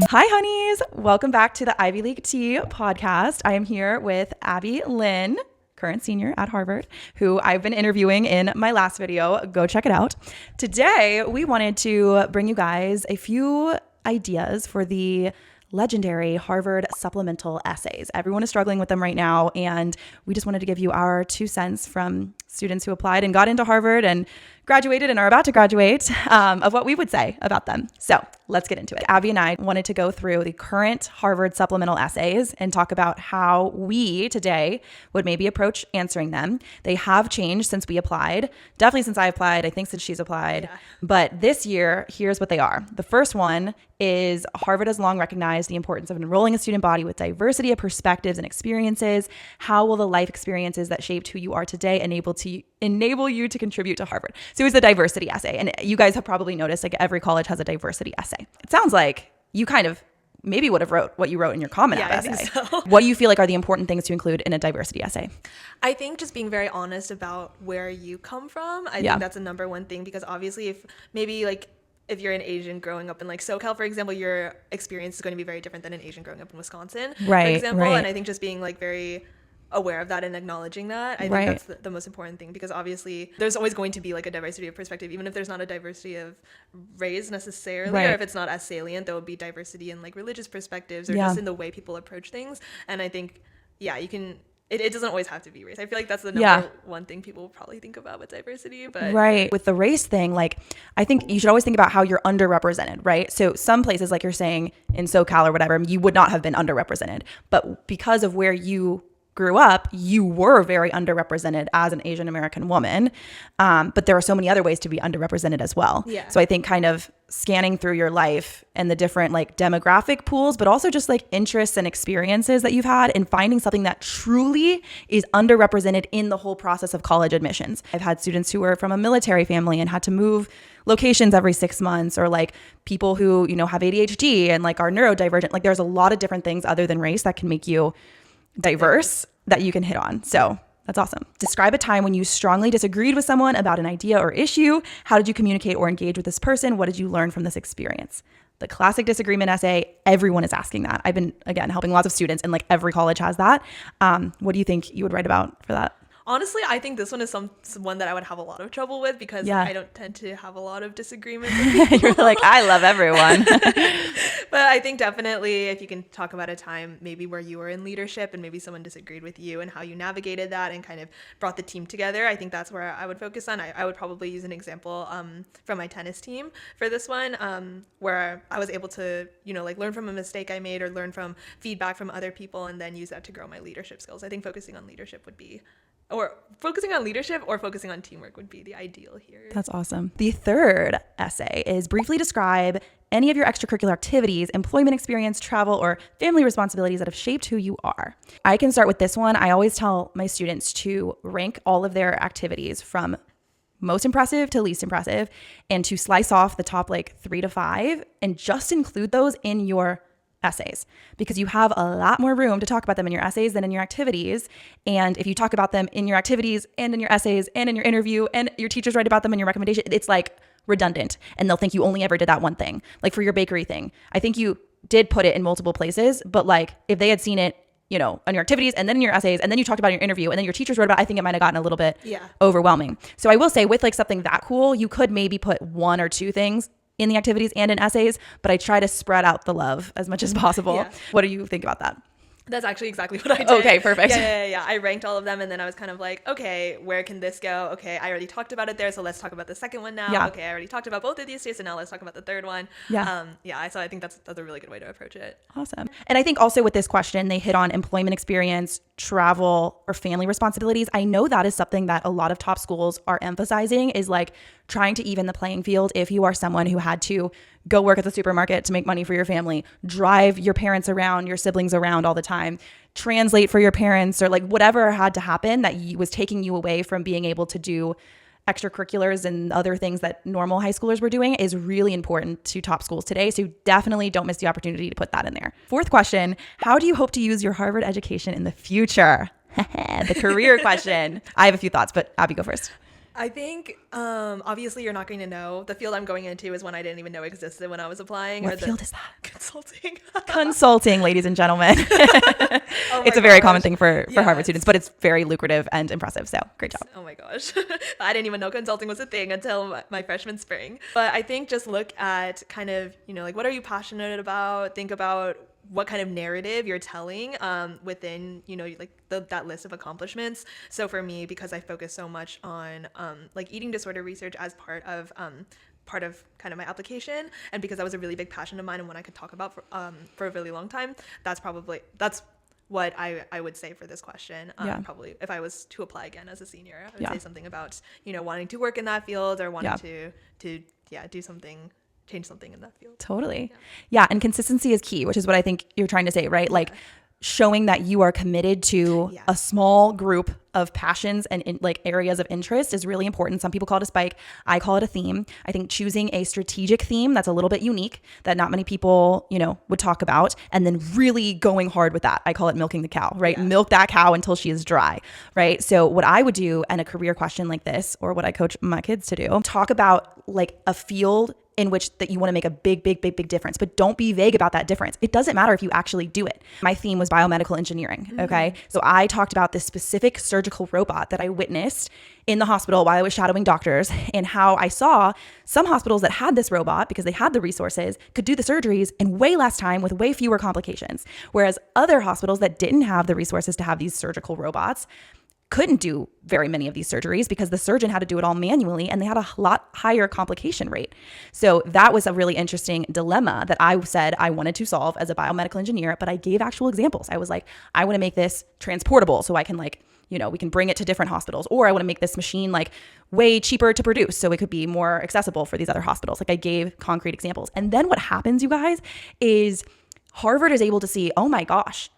Hi, honeys. Welcome back to the Ivy League Tea podcast. I am here with Abby Lynn, current senior at Harvard, who I've been interviewing in my last video. Go check it out. Today, we wanted to bring you guys a few ideas for the legendary Harvard supplemental essays. Everyone is struggling with them right now, and we just wanted to give you our 2 cents from students who applied and got into Harvard and graduated and are about to graduate of what we would say about them. So let's get into it. Abby and I wanted to go through the current Harvard supplemental essays and talk about how we today would maybe approach answering them. They have changed since we applied, definitely since I applied, I think since she's applied. Yeah. But this year, here's what they are. The first one is Harvard has long recognized the importance of enrolling a student body with diversity of perspectives and experiences. How will the life experiences that shaped who you are today enable you to contribute to Harvard? So it's a diversity essay. And you guys have probably noticed like every college has a diversity essay. It sounds like you kind of maybe would have wrote what you wrote in your Common App essay. I think so. What do you feel like are the important things to include in a diversity essay? I think just being very honest about where you come from. I think that's a number one thing, because obviously if you're an Asian growing up in like SoCal, for example, your experience is going to be very different than an Asian growing up in Wisconsin, for example. Right. And I think just being like very aware of that and acknowledging that, I think that's the most important thing, because obviously there's always going to be like a diversity of perspective, even if there's not a diversity of race necessarily, or if it's not as salient, there will be diversity in like religious perspectives or just in the way people approach things. And I think, you can, it doesn't always have to be race. I feel like that's the number one thing people will probably think about with diversity. But with the race thing, like I think you should always think about how you're underrepresented, right? So some places, like you're saying in SoCal or whatever, you would not have been underrepresented, but because of where you grew up, you were very underrepresented as an Asian American woman. But there are so many other ways to be underrepresented as well. Yeah. So I think kind of scanning through your life and the different like demographic pools, but also just like interests and experiences that you've had, and finding something that truly is underrepresented in the whole process of college admissions. I've had students who were from a military family and had to move locations every 6 months, or like people who, have ADHD and like are neurodivergent. Like there's a lot of different things other than race that can make you diverse that you can hit on. So that's awesome. Describe a time when you strongly disagreed with someone about an idea or issue. How did you communicate or engage with this person? What did you learn from this experience? The classic disagreement essay, everyone is asking that. I've been, again, helping lots of students, and like every college has that. What do you think you would write about for that? Honestly, I think this one is one that I would have a lot of trouble with, because I don't tend to have a lot of disagreements with people. You're like, I love everyone. But I think definitely if you can talk about a time maybe where you were in leadership and maybe someone disagreed with you and how you navigated that and kind of brought the team together, I think that's where I would focus on. I would probably use an example from my tennis team for this one, where I was able to, learn from a mistake I made or learn from feedback from other people and then use that to grow my leadership skills. I think focusing on leadership or focusing on teamwork would be the ideal here. That's awesome. The third essay is briefly describe any of your extracurricular activities, employment experience, travel, or family responsibilities that have shaped who you are. I can start with this one. I always tell my students to rank all of their activities from most impressive to least impressive, and to slice off the top like 3 to 5 and just include those in your essays, because you have a lot more room to talk about them in your essays than in your activities. And if you talk about them in your activities and in your essays and in your interview and your teachers write about them in your recommendation, it's like redundant, and they'll think you only ever did that one thing. Like for your bakery thing, I think you did put it in multiple places, but like if they had seen it, on your activities and then in your essays and then you talked about it in your interview and then your teachers wrote about it, I think it might have gotten a little bit overwhelming. So I will say with like something that cool, you could maybe put 1 or 2 things in the activities and in essays, but I try to spread out the love as much as possible. Yeah. What do you think about that? That's actually exactly what I did. Okay, perfect. Yeah. I ranked all of them, and then I was kind of like, okay, where can this go? Okay, I already talked about it there, so let's talk about the second one now. Yeah. Okay, I already talked about both of these two, so now let's talk about the third one. So I think that's a really good way to approach it. Awesome. And I think also with this question, they hit on employment experience, travel, or family responsibilities. I know that is something that a lot of top schools are emphasizing, is like trying to even the playing field. If you are someone who had to go work at the supermarket to make money for your family, drive your parents around, your siblings around all the time, translate for your parents, or like whatever had to happen that was taking you away from being able to do extracurriculars and other things that normal high schoolers were doing, is really important to top schools today. So definitely don't miss the opportunity to put that in there. Fourth question, how do you hope to use your Harvard education in the future? The career question. I have a few thoughts, but Abby, go first. I think obviously you're not going to know. The field I'm going into is one I didn't even know existed when I was applying. What field is that? Consulting. Consulting, ladies and gentlemen. Oh It's my a very gosh. common thing for Yes. Harvard students, but it's very lucrative and impressive. So great job. Oh my gosh. I didn't even know consulting was a thing until my freshman spring. But I think just look at kind of, like what are you passionate about? Think about what kind of narrative you're telling within, like that list of accomplishments. So for me, because I focus so much on like eating disorder research as part of kind of my application, and because that was a really big passion of mine and one I could talk about for a really long time, that's what I would say for this question. Probably if I was to apply again as a senior, I would say something about, wanting to work in that field or wanting to do something, change something in that field. Totally. Yeah. And consistency is key, which is what I think you're trying to say, right? Like showing that you are committed to a small group of passions and like areas of interest is really important. Some people call it a spike. I call it a theme. I think choosing a strategic theme that's a little bit unique that not many people, would talk about, and then really going hard with that. I call it milking the cow, right? Milk that cow until she is dry, right? So what I would do in a career question like this, or what I coach my kids to do, talk about like a field in which that you want to make a big difference, but don't be vague about that difference. It doesn't matter if you actually do it. My theme was biomedical engineering, okay? So I talked about this specific surgical robot that I witnessed in the hospital while I was shadowing doctors, and how I saw some hospitals that had this robot because they had the resources could do the surgeries in way less time with way fewer complications. Whereas other hospitals that didn't have the resources to have these surgical robots couldn't do very many of these surgeries because the surgeon had to do it all manually, and they had a lot higher complication rate. So that was a really interesting dilemma that I said I wanted to solve as a biomedical engineer, but I gave actual examples. I was like, I want to make this transportable so I can we can bring it to different hospitals, or I want to make this machine like way cheaper to produce so it could be more accessible for these other hospitals. Like I gave concrete examples. And then what happens, you guys, is Harvard is able to see, oh my gosh,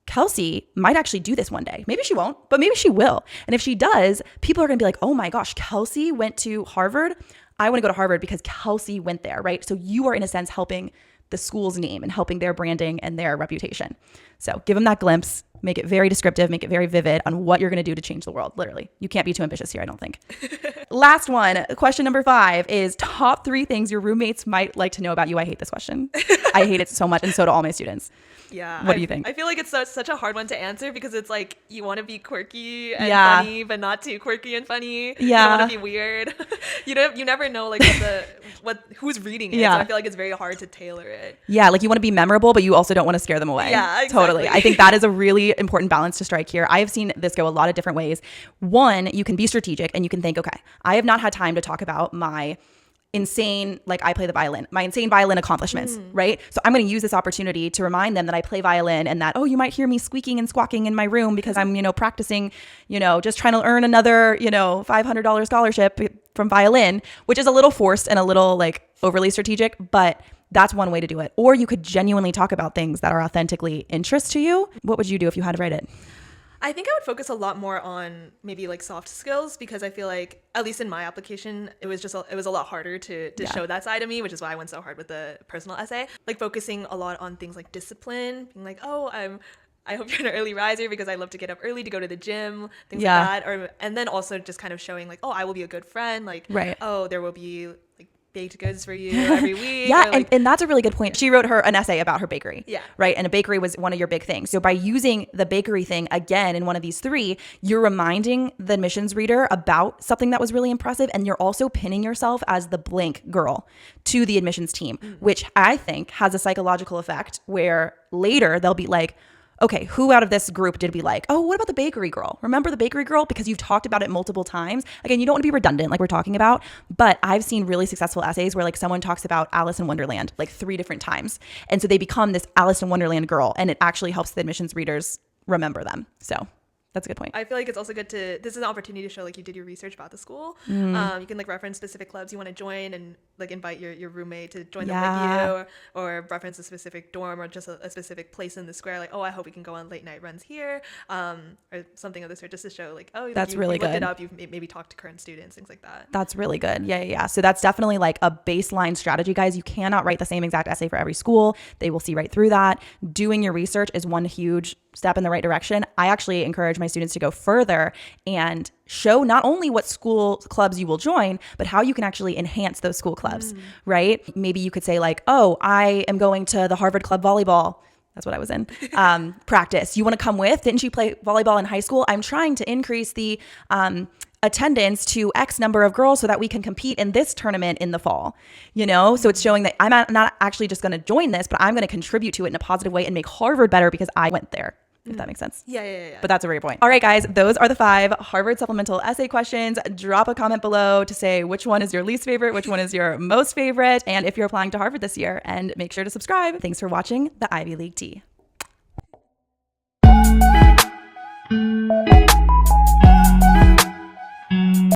Kelsey might actually do this one day. Maybe she won't, but maybe she will. And if she does, people are going to be like, oh my gosh, Kelsey went to Harvard. I want to go to Harvard because Kelsey went there, right? So you are in a sense helping the school's name and helping their branding and their reputation. So give them that glimpse, make it very descriptive, make it very vivid on what you're going to do to change the world. Literally, you can't be too ambitious here, I don't think. Last one, question number 5 is top 3 things your roommates might like to know about you. I hate this question. I hate it so much, and so do all my students. Yeah. What do you think? I feel like it's such a hard one to answer because it's like you want to be quirky and funny, but not too quirky and funny. Yeah. You don't want to be weird. You never know like who's reading it. Yeah. So I feel like it's very hard to tailor it. Yeah. Like you want to be memorable, but you also don't want to scare them away. Yeah, exactly. Totally. I think that is a really important balance to strike here. I have seen this go a lot of different ways. One, you can be strategic and you can think, okay, I have not had time to talk about my insane, like I play the violin, my insane violin accomplishments, right? So I'm going to use this opportunity to remind them that I play violin and that, oh, you might hear me squeaking and squawking in my room because I'm, practicing, just trying to earn another, $500 scholarship from violin, which is a little forced and a little like overly strategic, but that's one way to do it. Or you could genuinely talk about things that are authentically interest to you. What would you do if you had to write it? I think I would focus a lot more on maybe like soft skills, because I feel like, at least in my application, it was a lot harder to show that side of me, which is why I went so hard with the personal essay. Like focusing a lot on things like discipline, being like, oh, I hope you're an early riser because I love to get up early to go to the gym, things like that. And then also just kind of showing like, oh, I will be a good friend. Like, oh, there will be like baked goods for you every week. And that's a really good point. She wrote an essay about her bakery. Yeah. Right. And a bakery was one of your big things. So by using the bakery thing again in one of these 3, you're reminding the admissions reader about something that was really impressive. And you're also pinning yourself as the blank girl to the admissions team, which I think has a psychological effect where later they'll be like, okay, who out of this group did we like? Oh, what about the bakery girl? Remember the bakery girl? Because you've talked about it multiple times. Again, you don't want to be redundant like we're talking about, but I've seen really successful essays where like someone talks about Alice in Wonderland like 3 different times. And so they become this Alice in Wonderland girl, and it actually helps the admissions readers remember them. So that's a good point. I feel like it's also good this is an opportunity to show like you did your research about the school. You can like reference specific clubs you want to join and like invite your roommate to join them with you, or reference a specific dorm or just a specific place in the square. Like, oh, I hope we can go on late night runs here, or something of the sort, just to show like, oh, that's you really looked good. it up. You've maybe talked to current students, things like that. That's really good. Yeah. So that's definitely like a baseline strategy, guys. You cannot write the same exact essay for every school. They will see right through that. Doing your research is one huge step in the right direction, I actually encourage my students to go further and show not only what school clubs you will join, but how you can actually enhance those school clubs, right? Maybe you could say like, oh, I am going to the Harvard Club volleyball. That's what I was in. Practice. You want to come with? Didn't you play volleyball in high school? I'm trying to increase the attendance to X number of girls so that we can compete in this tournament in the fall, So it's showing that I'm not actually just going to join this, but I'm going to contribute to it in a positive way and make Harvard better because I went there. If that makes sense. Yeah. But that's a great point. All right, guys, those are the 5 Harvard Supplemental essay questions. Drop a comment below to say which one is your least favorite, which one is your most favorite, and if you're applying to Harvard this year. And make sure to subscribe. Thanks for watching the Ivy League Tea.